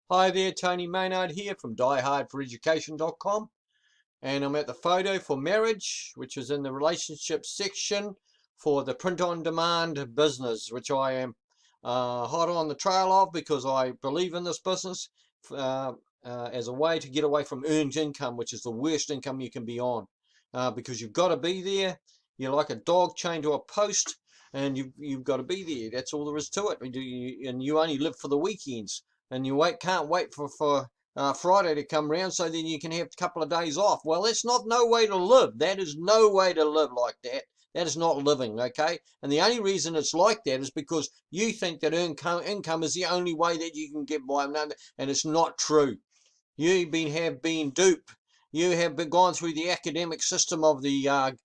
Hi there, Tony Maynard here from diehardforeducation.com, and I'm at the photo for marriage, which is in the relationship section for the print-on-demand business, which I am hot on the trail of because I believe in this business as a way to get away from earned income, which is the worst income you can be on, because you've got to be there. You're like a dog chained to a post, and you've got to be there. That's all there is to it. And you only live for the weekends, and you can't wait for Friday to come round so then you can have a couple of days off. Well, that's not no way to live. That is no way to live like that. That is not living, okay? And the only reason it's like that is because you think that income is the only way that you can get by, and it's not true. Have been duped. You have been gone through the academic system of the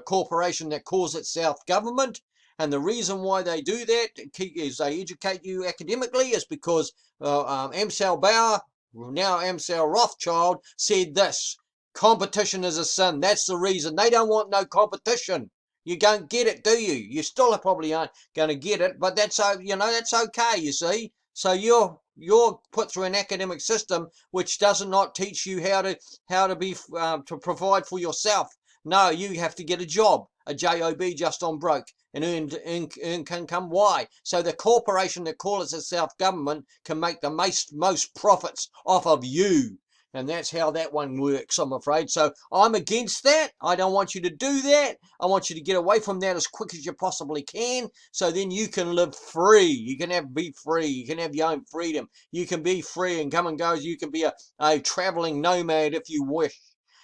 corporation that calls itself government. And the reason why they do that is they educate you academically is because Amsel Bauer, now Amsel Rothschild, said this: competition is a sin. That's the reason. They don't want no competition. You don't get it, do you? You still probably aren't going to get it, but that's that's okay. You see, so you're put through an academic system which does not teach you how to be to provide for yourself. No, you have to get a job, a job, just on broke, and earn income. Why? So the corporation that calls itself government can make the most profits off of you. And that's how that one works, I'm afraid. So I'm against that. I don't want you to do that. I want you to get away from that as quick as you possibly can, so then you can live free. You can be free. You can have your own freedom. You can be free and come and go. You can be a traveling nomad if you wish.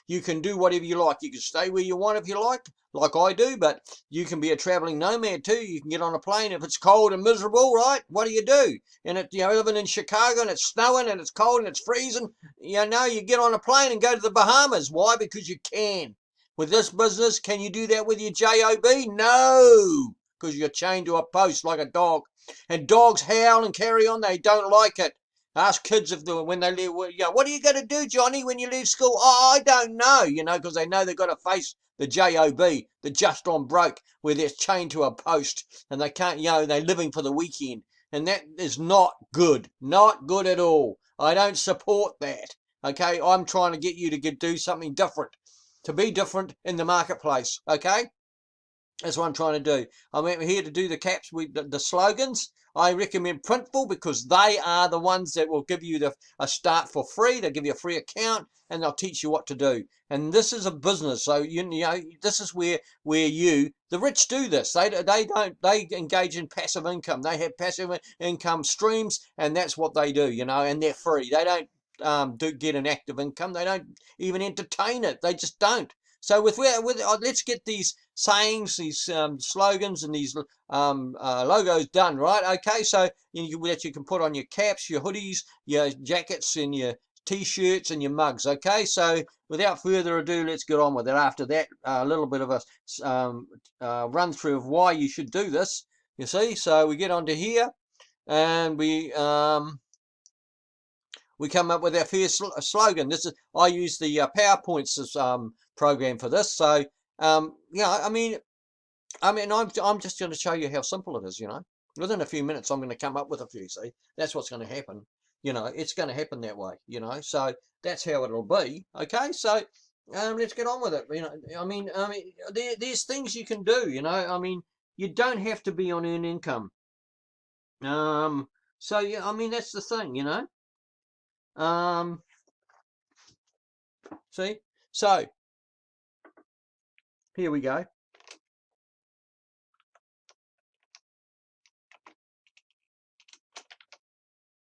You can do whatever you like. You can stay where you want if you like I do, but you can be a traveling nomad too. You can get on a plane if it's cold and miserable, right? What do? And living in Chicago and it's snowing and it's cold and it's freezing, you get on a plane and go to the Bahamas. Why? Because you can. With this business, can you do that with your job? No, because you're chained to a post like a dog. And dogs howl and carry on. They don't like it. Ask kids when they leave. What are you going to do, Johnny, when you leave school? Oh, I don't know. Because they know they've got to face the job, the just on broke, where they're chained to a post and they can't. They're living for the weekend, and that is not good. Not good at all. I don't support that. Okay, I'm trying to get you to do something different, to be different in the marketplace. Okay. That's what I'm trying to do. I'm here to do the caps with the slogans. I recommend Printful because they are the ones that will give you a start for free. They'll give you a free account and they'll teach you what to do. And this is a business, so this is where the rich do this. They engage in passive income. They have passive income streams, and that's what they do. And they're free. They don't get an active income. They don't even entertain it. They just don't. So let's get these sayings, these slogans, and these logos done, right? Okay, so that you can put on your caps, your hoodies, your jackets, and your t-shirts and your mugs. Okay, so without further ado, let's get on with it. After that, a little bit of a run through of why you should do this. You see, so we get onto here, and we come up with our first slogan. I use the PowerPoints program for this. So I'm just going to show you how simple it is. Within a few minutes, I'm going to come up with a few. See, that's what's going to happen. It's going to happen that way. So that's how it'll be. Okay, so let's get on with it. There's things you can do. You don't have to be on earned income. So yeah, that's the thing. Um, see, so here we go.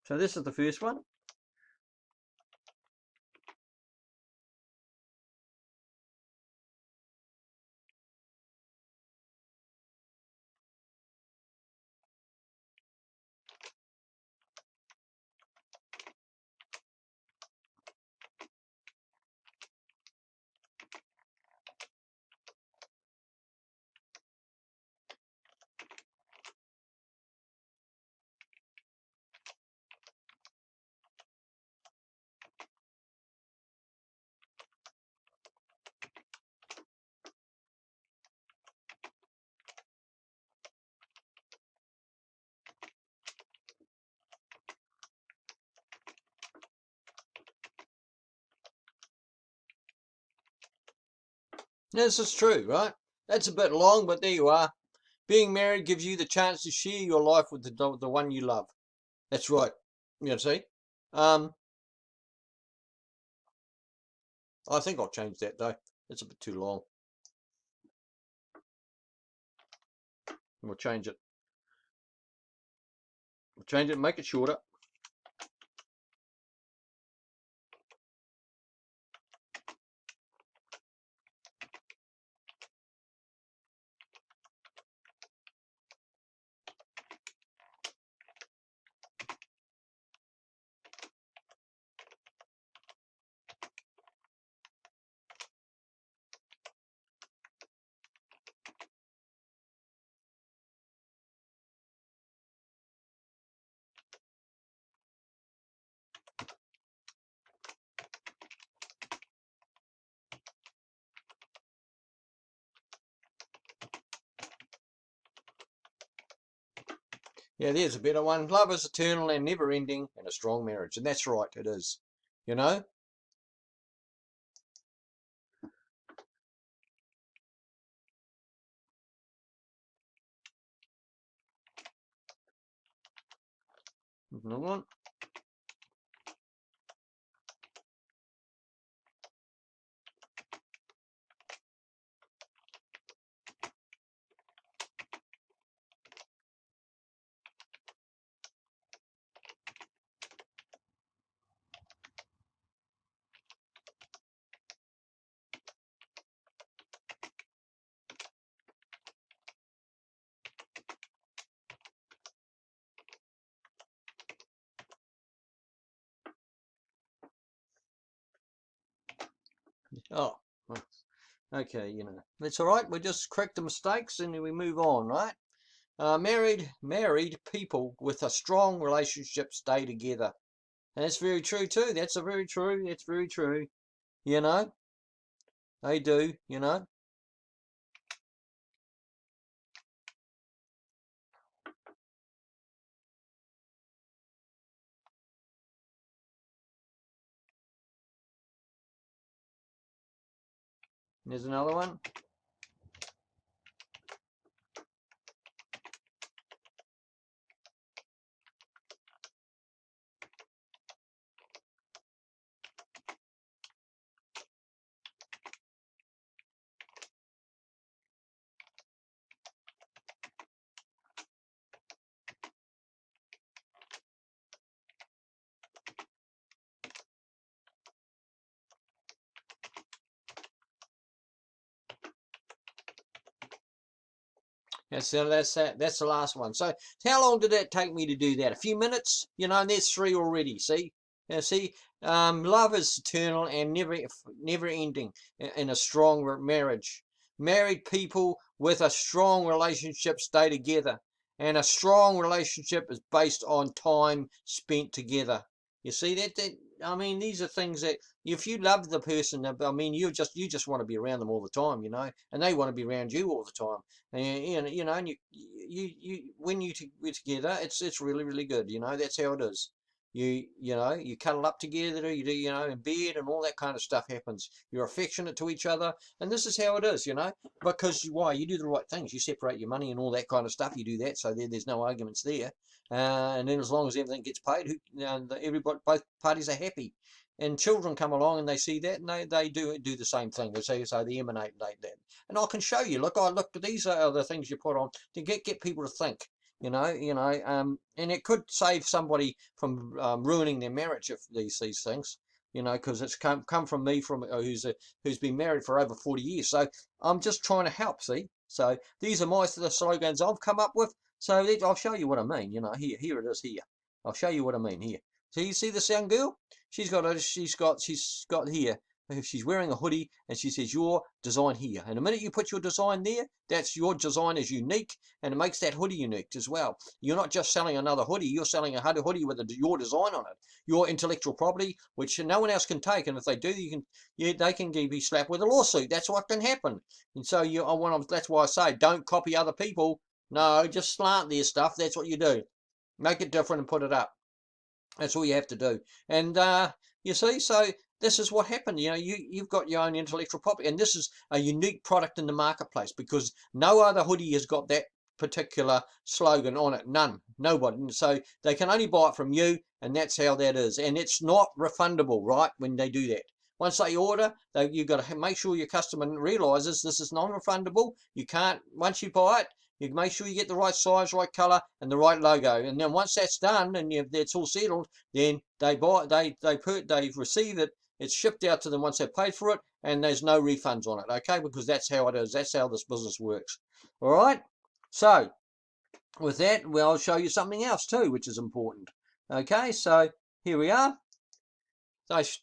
So this is the first one. This is true, right? That's a bit long, but there you are. Being married gives you the chance to share your life with the one you love. That's right. You know, see? Um, I think I'll change that though. It's a bit too long. We'll change it. We'll change it and make it shorter. Yeah, there's a better one. Love is eternal and never ending and a strong marriage. And that's right, it is. You know? Another one. Oh, okay, you know. That's all right. We just correct the mistakes and we move on, right? Married people with a strong relationship stay together. And that's very true too. That's a very true. That's very true. You know, they do. You know. There's another one. That's the last one. So how long did that take me to do that? A few minutes, you know. And there's three already. See, see. Love is eternal and never ending in a strong marriage. Married people with a strong relationship stay together, and a strong relationship is based on time spent together. You see that? I mean, these are things that if you love the person, I mean, you just want to be around them all the time, you know, and they want to be around you all the time. And and you when we're together, it's really really good. You know, that's how it is. You cuddle up together, you do, in bed, and all that kind of stuff happens. You're affectionate to each other, and this is how it is. Because why? You do the right things. You separate your money and all that kind of stuff. You do that, so there's no arguments there. And then as long as everything gets paid, everybody, both parties are happy. And children come along and they see that, and they do the same thing. They say, so they emanate like that. And I can show you. Look, these are the things you put on to get people to think. And it could save somebody from ruining their marriage if these things. Because it's come from me, from who's been married for over 40 years. So I'm just trying to help. See, so these are the slogans I've come up with. So I'll show you what I mean. Here it is. Here, I'll show you what I mean. Here. So you see this young girl? She's got here. She's wearing a hoodie and she says your design here. And the minute you put your design there, that's your design is unique, and it makes that hoodie unique as well. You're not just selling another hoodie, you're selling a hoodie with your design on it, your intellectual property, which no one else can take. And if they do, they can be slapped with a lawsuit. That's what can happen. And so that's why I say don't copy other people. No, just slant their stuff. That's what you do. Make it different and put it up. That's all you have to do. And you see, so this is what happened. You know, you've got your own intellectual property, and this is a unique product in the marketplace because no other hoodie has got that particular slogan on it. None, nobody. So they can only buy it from you, and that's how that is. And it's not refundable, right? When they do that, once they order, you've got to make sure your customer realizes this is non-refundable. You can't, once you buy it, you make sure you get the right size, right color, and the right logo. And then once that's done and that's all settled, then they receive it. It's shipped out to them once they've paid for it, and there's no refunds on it, okay? Because that's how it is. That's how this business works. All right? So, with that, well, I'll show you something else too, which is important. Okay, so here we are.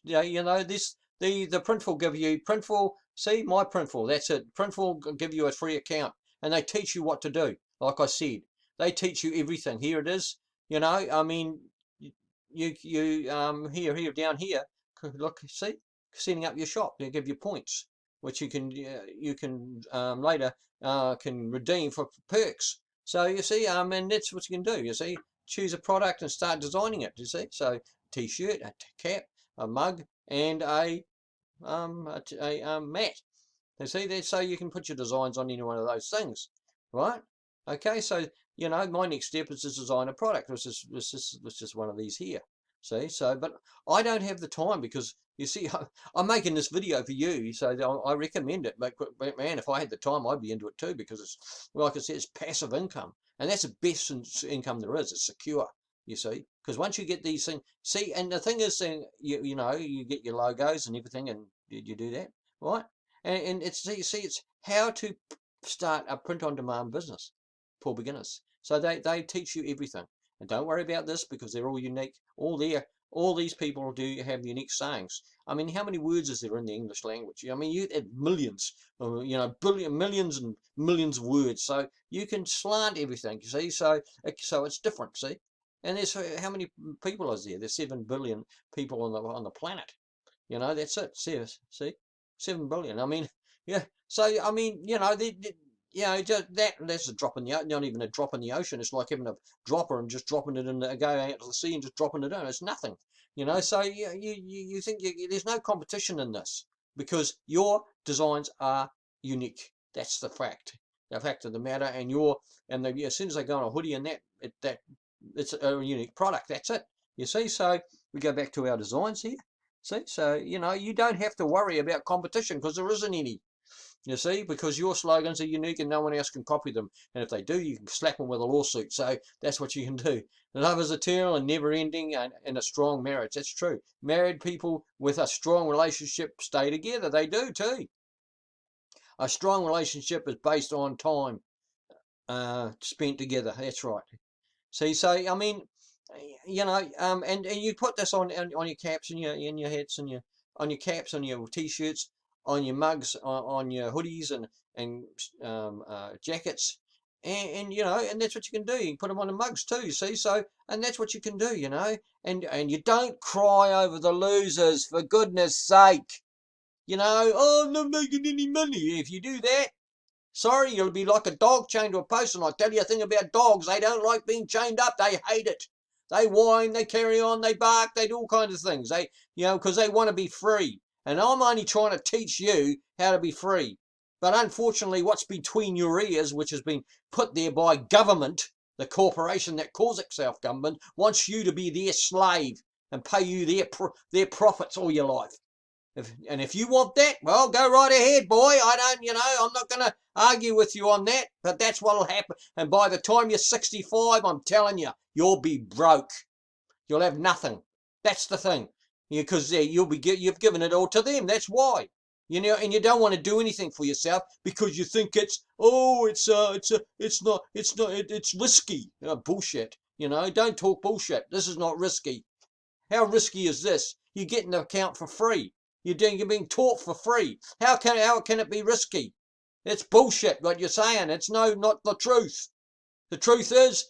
You know, the Printful give you, see, my Printful, that's it. Printful give you a free account, and they teach you what to do. Like I said, they teach you everything. Here it is. You know, I mean, here down here, look, see, setting up your shop, they give you points which you can later can redeem for perks. So you see, and that's what you can do. You see, choose a product and start designing it. You see, so t-shirt, a cap, a mug, and a mat. You see that, so you can put your designs on any one of those things, right? Okay, so you know, my next step is to design a product. This is one of these here. See, so, but I don't have the time because you see, I'm making this video for you, so I recommend it. But man, if I had the time, I'd be into it too because it's, like I said, it's passive income, and that's the best income there is. It's secure, you see, because once you get these things, see, and the thing is, you know, you get your logos and everything, and you do that, right? And it's, you see, it's how to start a print-on-demand business for beginners. So they teach you everything. And don't worry about this because they're all unique. All these people do have unique sayings. I mean, how many words is there in the English language? I mean, you have millions, you know, millions and millions of words. So you can slant everything, you see. So it's different, see. And there's how many people is there? There's 7 billion people on the planet. You know, that's it. See, 7 billion. I mean, yeah. So I mean, you know, you know, just that's a drop in the ocean. Not even a drop in the ocean. It's like having a dropper and just dropping it in, going out to the sea and just dropping it in. It's nothing. You know, so you think there's no competition in this because your designs are unique. That's the fact of the matter. And as soon as they go on a hoodie and that it's a unique product. That's it. You see, so we go back to our designs here. See, so you know, you don't have to worry about competition because there isn't any. You see, because your slogans are unique and no one else can copy them. And if they do, you can slap them with a lawsuit. So that's what you can do. Love is eternal and never ending, and a strong marriage. That's true. Married people with a strong relationship stay together. They do too. A strong relationship is based on time spent together. That's right. See, so I mean, you know, and you put this on your caps and your hats and on your caps, on your t-shirts, on your mugs, on your hoodies and jackets, and you know, and that's what you can do. You can put them on the mugs too. See, so and that's what you can do, you know, and you don't cry over the losers for goodness sake. You know, oh, I'm not making any money. If you do that, sorry, you'll be like a dog chained to a post. And I tell you a thing about dogs, they don't like being chained up. They hate it. They whine, they carry on, they bark, they do all kinds of things. They, you know, because they want to be free. And I'm only trying to teach you how to be free. But unfortunately, what's between your ears, which has been put there by government, the corporation that calls itself government, wants you to be their slave and pay you their profits all your life. If you want that, well, go right ahead, boy. I'm not going to argue with you on that, but that's what will happen. And by the time you're 65, I'm telling you, you'll be broke. You'll have nothing. That's the thing. Because you've given it all to them. That's why. You know, and you don't want to do anything for yourself because you think it's risky. Bullshit. You know, don't talk bullshit. This is not risky. How risky is this? You're getting the account for free. You're being taught for free. How can it be risky? It's bullshit what you're saying. It's not the truth. The truth is,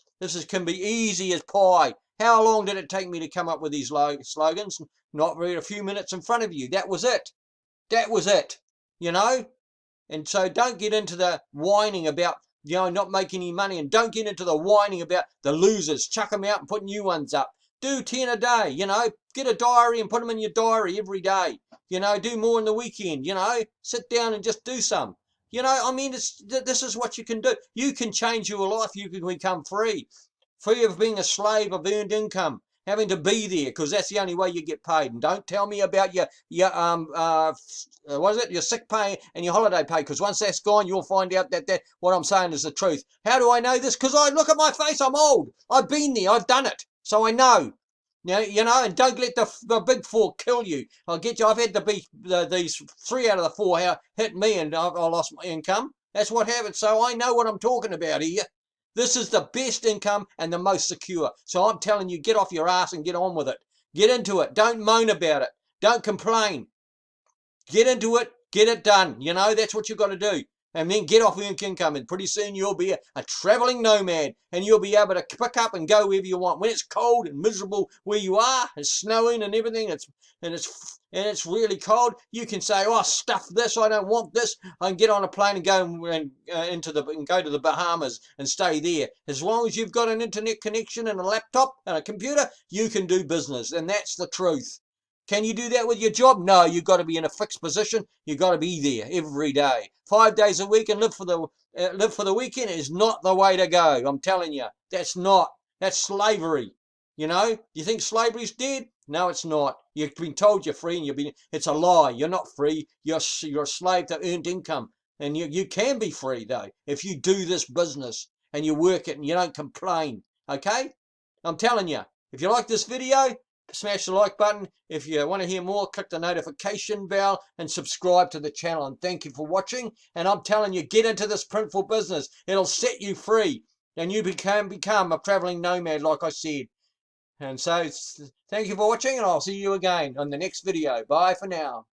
can be easy as pie. How long did it take me to come up with these slogans? Not really a few minutes in front of you. That was it. That was it. You know? And so don't get into the whining about, you know, not making any money, and don't get into the whining about the losers. Chuck them out and put new ones up. Do 10 a day, you know. Get a diary and put them in your diary every day. You know, do more in the weekend, you know. Sit down and just do some. You know, I mean, this is what you can do. You can change your life. You can become free. Free of being a slave of earned income, having to be there, because that's the only way you get paid. And don't tell me about your what is it, your sick pay and your holiday pay, because once that's gone, you'll find out that what I'm saying is the truth. How do I know this? Because I look at my face. I'm old. I've been there. I've done it. So I know. Now, you know, and don't let the big four kill you. I'll get you. I've had these 3 out of the 4 hit me, and I lost my income. That's what happened. So I know what I'm talking about here. This is the best income and the most secure. So I'm telling you, get off your ass and get on with it. Get into it. Don't moan about it. Don't complain. Get into it. Get it done. You know, that's what you've got to do. And then get off earned income, and pretty soon you'll be a travelling nomad, and you'll be able to pick up and go wherever you want. When it's cold and miserable where you are, it's snowing and everything, and it's really cold, you can say, "Oh, stuff this! I don't want this." I can get on a plane and go and go to the Bahamas and stay there. As long as you've got an internet connection and a laptop and a computer, you can do business, and that's the truth. Can you do that with your job? No, you've got to be in a fixed position. You've got to be there every day, 5 days a week, and live for the weekend is not the way to go. I'm telling you, that's slavery. You know, you think slavery's dead? No, it's not. You've been told you're free, and it's a lie. You're not free. You're a slave to earned income, and you can be free though if you do this business and you work it and you don't complain. Okay, I'm telling you. If you like this video, smash the like button. If you want to hear more, click the notification bell and subscribe to the channel. And thank you for watching. And I'm telling you, get into this Printful business. It'll set you free, and you become a traveling nomad, like I said. And so thank you for watching, and I'll see you again on the next video. Bye for now.